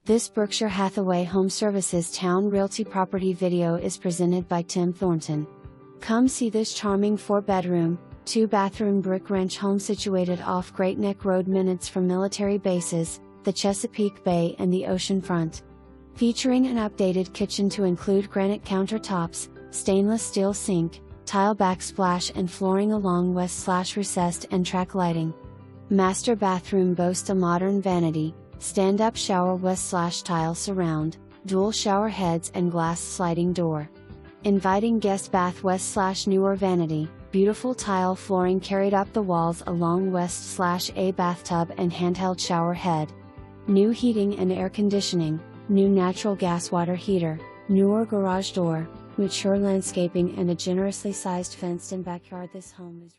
This Berkshire Hathaway HomeServices Towne Realty property video is presented by Tim Thornton. Come see this charming 4-bedroom, 2-bathroom brick ranch home situated off Great Neck Road, minutes from military bases, the Chesapeake Bay and the ocean front. Featuring an updated kitchen to include granite countertops, stainless steel sink, tile backsplash and flooring along west/recessed and track lighting. Master bathroom boasts a modern vanity, stand-up shower west/tile surround, dual shower heads and glass sliding door. Inviting guest bath west/newer vanity, beautiful tile flooring carried up the walls along west/a bathtub and handheld shower head. New heating and air conditioning, new natural gas water heater, newer garage door, mature landscaping and a generously sized fenced-in backyard. This home is